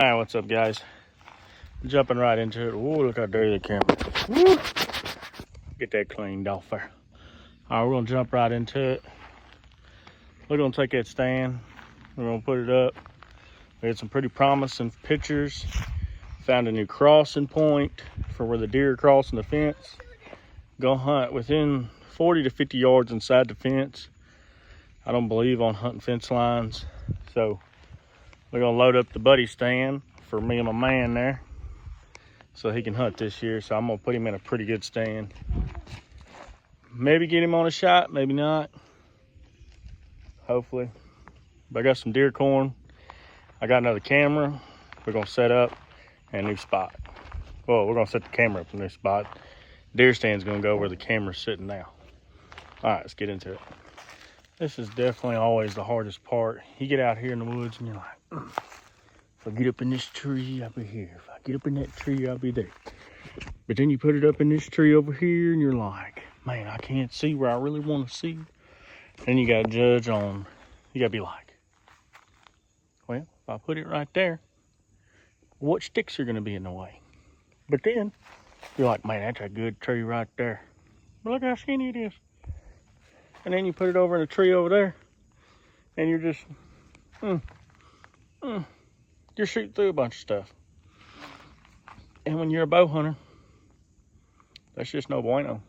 All right, what's up, guys? Jumping right into it. Ooh, look how dirty the camera is. Woo! Get that cleaned off there. All right, we're gonna jump right into it. We're gonna take that stand. We're gonna put it up. We had some pretty promising pictures. Found a new crossing point for where the deer are crossing the fence. Go hunt within 40 to 50 yards inside the fence. I don't believe on hunting fence lines. So we're gonna load up the buddy stand for me and my man there so he can hunt this year. So I'm gonna put him in a pretty good stand. Maybe get him on a shot, maybe not. Hopefully. But I got some deer corn. I got another camera. We're gonna set up and a new spot. Well, we're gonna set the camera up in a new spot. Deer stand's gonna go where the camera's sitting now. All right, let's get into it. This is definitely always the hardest part. You get out here in the woods and you're like, if I get up in this tree, I'll be here. If I get up in that tree, I'll be there. But then you put it up in this tree over here and you're like, man, I can't see where I really want to see. Then you gotta judge on, you gotta be like, well, if I put it right there, what sticks are gonna be in the way? But then you're like, man, that's a good tree right there. But look how skinny it is. And then you put it over in a tree over there, and you're just, you're shooting through a bunch of stuff. And when you're a bow hunter, that's just no bueno.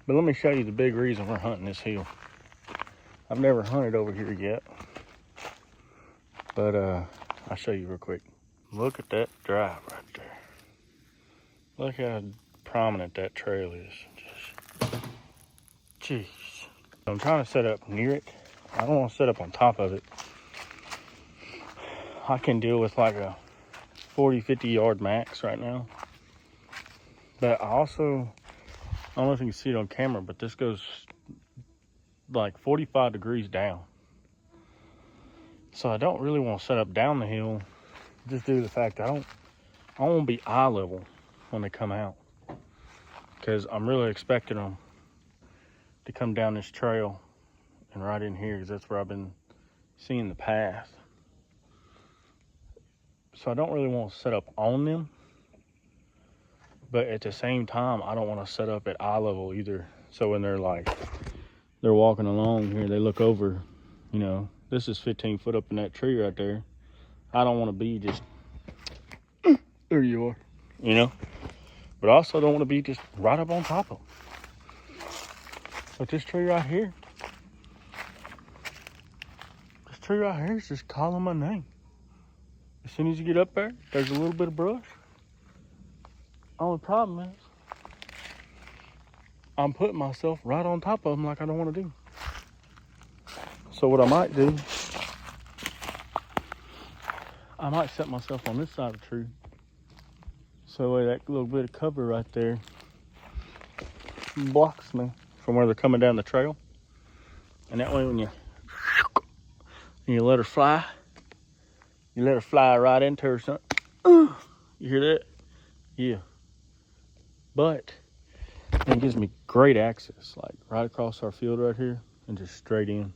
But let me show you the big reason we're hunting this hill. I've never hunted over here yet, but I'll show you real quick. Look at that drive right there. Look how prominent that trail is. Just, jeez. I'm trying to set up near it. I don't want to set up on top of it. I can deal with like a 40, 50 yard max right now. But I also, I don't know if you can see it on camera, but this goes like 45 degrees down. So I don't really want to set up down the hill just due to the fact that I want to be eye level when they come out. Because I'm really expecting them to come down this trail and right in here, because that's where I've been seeing the path. So I don't really want to set up on them, but at the same time, I don't want to set up at eye level either. So when they're walking along here, they look over, you know, this is 15 foot up in that tree right there. I don't want to be just, there you are, you know, but I also don't want to be just right up on top of them. But this tree right here is just calling my name. As soon as you get up there, there's a little bit of brush. Only problem is, I'm putting myself right on top of them like I don't want to do. So what I might do, I might set myself on this side of the tree. So that little bit of cover right there blocks me from where they're coming down the trail. And that way when you let her fly, you let her fly right into her something. You hear that? Yeah. But it gives me great access, like right across our field right here and just straight in.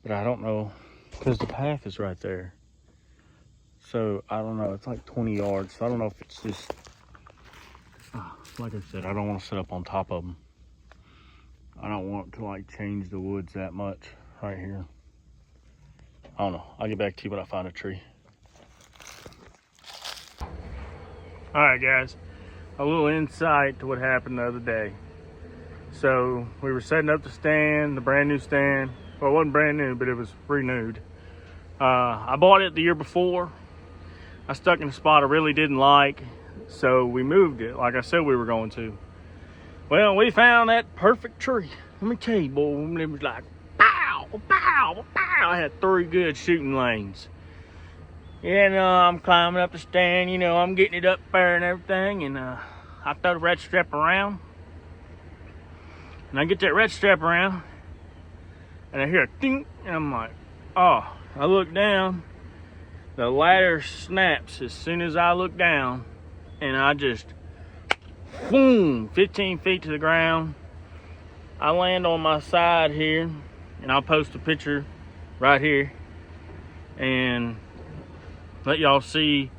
But I don't know, because the path is right there. So I don't know, it's like 20 yards. So I don't know if it's just, like I said, I don't want to set up on top of them. I don't want to like change the woods that much right here. I don't know. I'll get back to you when I find a tree. All right, guys. A little insight to what happened the other day. So we were setting up the stand, the brand new stand. Well, it wasn't brand new, but it was renewed. I bought it the year before. I stuck in a spot I really didn't like, so we moved it like I said we were going to. Well, we found that perfect tree. Let me tell you, boy, it was like, pow, pow, pow. I had 3 good shooting lanes. And I'm climbing up the stand, you know, I'm getting it up there and everything, and I throw the red strap around. And I get that red strap around, and I hear a ding, and I'm like, oh. I look down, the ladder snaps as soon as I look down, and I just, boom, 15 feet to the ground. I land on my side here, and I'll post a picture right here. and let y'all see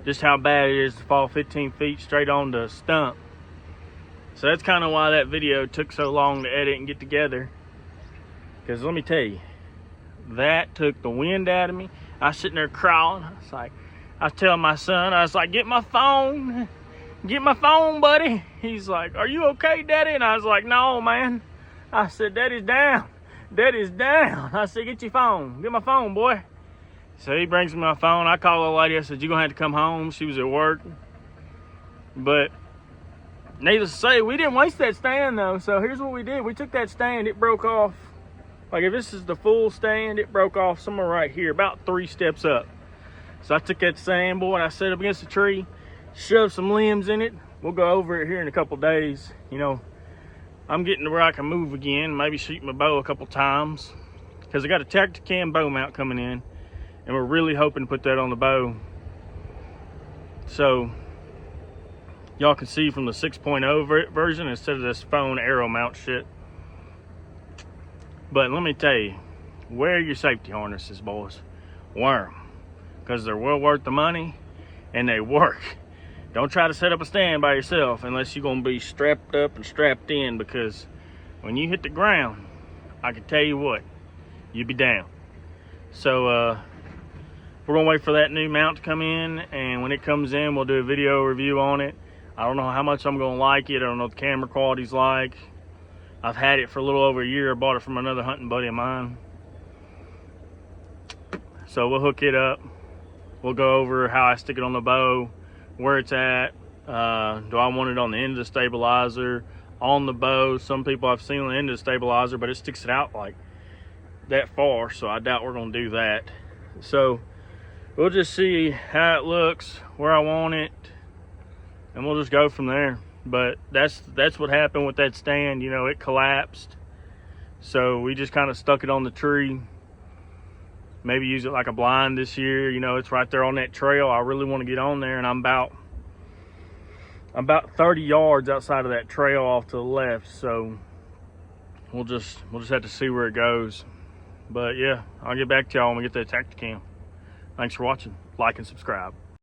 just how bad it is to fall 15 feet straight on the stump. So that's kind of why that video took so long to edit and get together. Because let me tell you, that took the wind out of me. I was sitting there crawling. I was telling my son, I was like, get my phone, buddy. He's like, are you okay, Daddy? And I was like, no, man. I said, Daddy's down. Daddy's down. I said, get your phone. Get my phone, boy. So he brings me my phone. I call the lady. I said, you're going to have to come home. She was at work. But needless to say, we didn't waste that stand, though. So here's what we did. We took that stand. It broke off. Like, if this is the full stand, it broke off somewhere right here, about 3 steps up. So I took that stand, boy, and I set it up against the tree, shoved some limbs in it. We'll go over it here in a couple days. You know, I'm getting to where I can move again, maybe shoot my bow a couple times. Because I got a Tactacam bow mount coming in. And we're really hoping to put that on the bow. So y'all can see from the 6.0 version instead of this phone arrow mount shit. But let me tell you, wear your safety harnesses, boys. Wear them. Because they're well worth the money and they work. Don't try to set up a stand by yourself unless you're going to be strapped up and strapped in, because when you hit the ground, I can tell you what, you'll be down. So, we're gonna wait for that new mount to come in, and when it comes in, we'll do a video review on it. I don't know how much I'm gonna like it. I don't know what the camera quality's like. I've had it for a little over a year. I bought it from another hunting buddy of mine. So we'll hook it up. We'll go over how I stick it on the bow, where it's at. Do I want it on the end of the stabilizer, on the bow? Some people I've seen on the end of the stabilizer, but it sticks it out like that far, so I doubt we're gonna do that. So we'll just see how it looks, where I want it, and we'll just go from there. But that's what happened with that stand. You know, it collapsed. So we just kind of stuck it on the tree. Maybe use it like a blind this year. You know, it's right there on that trail. I really want to get on there, and I'm about 30 yards outside of that trail off to the left. So we'll just have to see where it goes. But yeah, I'll get back to y'all when we get that Tactacam. Thanks for watching. Like and subscribe.